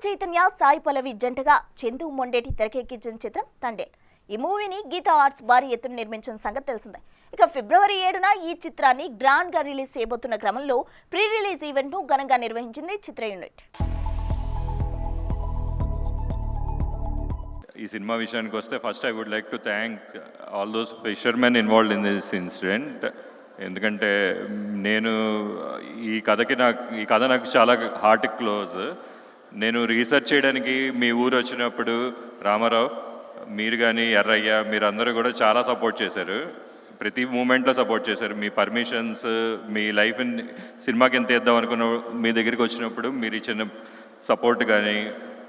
చైతన్య సాయి పల్లవి జంటగా చందు మొండేటి తెరకెక్కించిన చిత్రం తండేల్. ఈ మూవీని గీతా ఆర్ట్స్ భారీ ఎత్తున నిర్మించిన సంగతి తెలిసిందే. ఇక ఫిబ్రవరి 7న ఈ చిత్రాన్ని గ్రాండ్ గా రిలీజ్ చేయబోతున్న క్రమంలో ప్రీ రిలీజ్ ఈవెంట్ ను ఘనంగా నిర్వహించింది చిత్ర యూనిట్. ఈ సినిమా విషయానికి వస్తే first I would like to thank all those fishermen involved in this incident. ఎందుకంటే నేను ఈ కథ నాకు చాలా హార్ట్ క్లోజ్. నేను రీసెర్చ్ చేయడానికి మీ ఊరు వచ్చినప్పుడు రామారావు, మీరు కానీ ఎర్రయ్య, మీరందరూ కూడా చాలా సపోర్ట్ చేశారు. ప్రతి మూమెంట్లో సపోర్ట్ చేశారు. మీ పర్మిషన్స్, మీ లైఫ్ సినిమాకి ఎంత ఇద్దాం అనుకున్న మీ దగ్గరికి వచ్చినప్పుడు మీరు ఇచ్చిన సపోర్ట్ కానీ,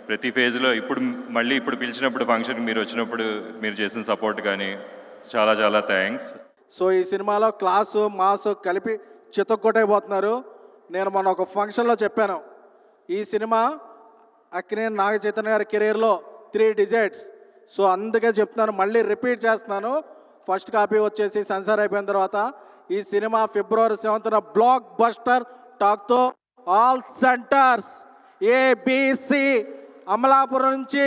ప్రతి ఫేజ్లో ఇప్పుడు పిలిచినప్పుడు ఫంక్షన్కి మీరు వచ్చినప్పుడు మీరు చేసిన సపోర్ట్ కానీ చాలా చాలా థ్యాంక్స్. సో ఈ సినిమాలో క్లాసు మాసు కలిపి చితక్కొట్టైపోతున్నారు. నేను మొన్న ఒక ఫంక్షన్లో చెప్పాను, ఈ సినిమా అక్కినేని నాగ చైతన్య గారి కెరీర్లో 3 డిజిట్స్. సో అందుకే చెప్తున్నాను, మళ్ళీ రిపీట్ చేస్తున్నాను. ఫస్ట్ కాపీ వచ్చేసి సెన్సార్ అయిపోయిన తర్వాత ఈ సినిమా ఫిబ్రవరి 7న బ్లాక్ బస్టర్ టాక్తో ఆల్ సెంటర్స్ ABC అమలాపురం నుంచి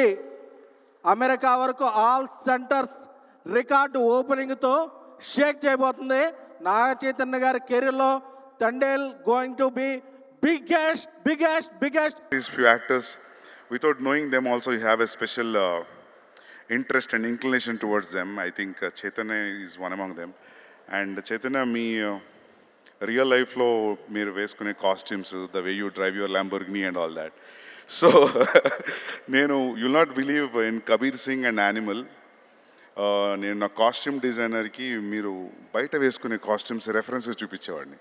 అమెరికా వరకు ఆల్ సెంటర్స్ రికార్డు ఓపెనింగ్తో షేక్ చేయబోతుంది. నాగ చైతన్య గారి కెరీర్లో Thandel going to be biggest. These few actors, without knowing them also, you have a special interest and inclination towards them. I think Chaitanya is one among them. And Chaitanya, me real life lo meer veskune costumes, the way you drive your Lamborghini and all that. So nenu you'll not believe in Kabir Singh and Animal. నేను నా costume డిజైనర్కి మీరు బయట వేసుకునే costumes references చూపించేవాడిని.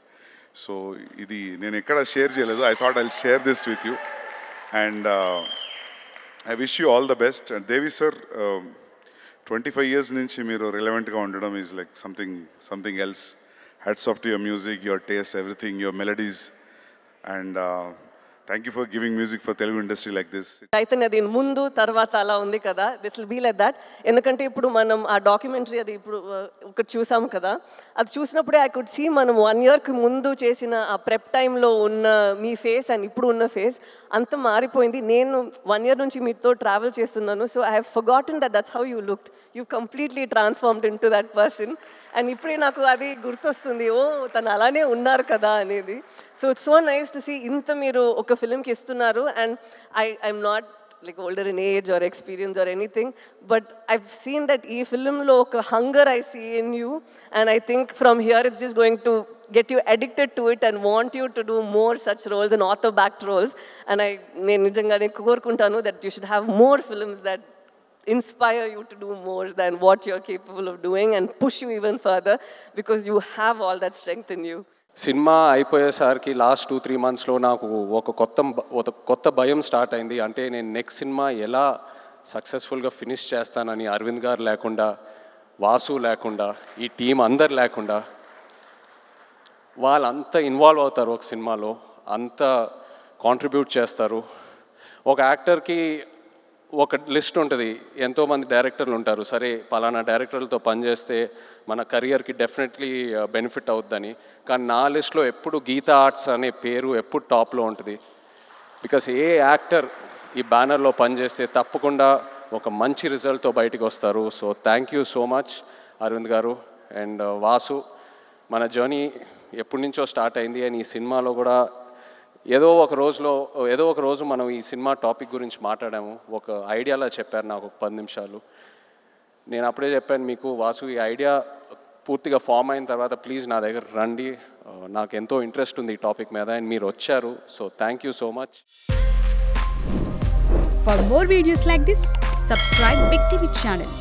So ఇది నేను ఎక్కడ share చేయలేదు. I thought I share this with you and I wish you all the best. Devi sir, 25 years నుంచి మీరు రిలవెంట్గా ఉండడం is like something else. Hats off to your music, your taste, everything, your melodies, and thank you for giving music for Telugu industry like this. Chaitanya దీని ముందు తర్వాత అలా ఉంది కదా, this will be like that. ఎందుకంటే ఇప్పుడు మనం ఆ డాక్యుమెంటరీ అది ఇప్పుడు ఒకటి చూసాము కదా, అది చూసినప్పుడే ఐ కుడ్ సీ మనం 1 yearకి ముందు చేసిన ఆ ప్రెప్ టైంలో ఉన్న మీ ఫేస్ అండ్ ఇప్పుడు ఉన్న ఫేస్ అంత మారిపోయింది. నేను 1 year నుంచి మీతో ట్రావెల్ చేస్తున్నాను. So I have forgotten that's how you looked. You completely transformed in to that person. And ఇప్పుడే నాకు అది గుర్తొస్తుంది, ఓ తను అలానే ఉన్నారు కదా అనేది. So it's so nice to see ఇంత మీరు ఒక ఫిల్మ్కి ఇస్తున్నారు. And I'm not like older in age or experience or anything, but I've seen that ee film lo oka hunger I see in you, and I think from here it's just going to get you addicted to it and want you to do more such roles and author backed roles. And నేను నిజంగానే కోరుకుంటాను that you should have more films that inspire you to do more than what you're capable of doing and push you even further, because you have all that strength in you. Cinema అయిపోయేసరికి last 2-3 monthsలో నాకు ఒక కొత్త భయం start అయింది. అంటే నేను next cinema ఎలా సక్సెస్ఫుల్గా ఫినిష్ చేస్తానని. అరవింద్ గారు లేకుండా, వాసు లేకుండా, ఈ టీం అందరు లేకుండా, వాళ్ళంతా ఇన్వాల్వ్ అవుతారు ఒక సినిమాలో, అంత కాంట్రిబ్యూట్ చేస్తారు. ఒక యాక్టర్కి ఒక లిస్ట్ ఉంటుంది, ఎంతోమంది డైరెక్టర్లు ఉంటారు. సరే పలానా డైరెక్టర్లతో పనిచేస్తే మన కెరియర్కి డెఫినెట్లీ బెనిఫిట్ అవుతుందని. కానీ నా లిస్ట్లో ఎప్పుడు గీతా ఆర్ట్స్ అనే పేరు ఎప్పుడు టాప్లో ఉంటుంది. బికాస్ ఏ యాక్టర్ ఈ బ్యానర్లో పనిచేస్తే తప్పకుండా ఒక మంచి రిజల్ట్తో బయటికి వస్తారు. So thank you so much Arvind garu and Vasu. మన జర్నీ ఎప్పటి నుంచో స్టార్ట్ అయింది. అండ్ ఈ సినిమాలో కూడా ఏదో ఒక రోజు మనం ఈ సినిమా టాపిక్ గురించి మాట్లాడాము. ఒక ఐడియాలా చెప్పారు నాకు ఒక 10 నిమిషాలు. నేను అప్పుడే చెప్పాను మీకు, వాసు ఈ ఐడియా పూర్తిగా ఫామ్ అయిన తర్వాత ప్లీజ్ నా దగ్గర రండి, నాకు ఎంతో ఇంట్రెస్ట్ ఉంది ఈ టాపిక్ మీద. అండ్ మీరు వచ్చారు. So thank you so much. For more videos like this, subscribe Big TV channel.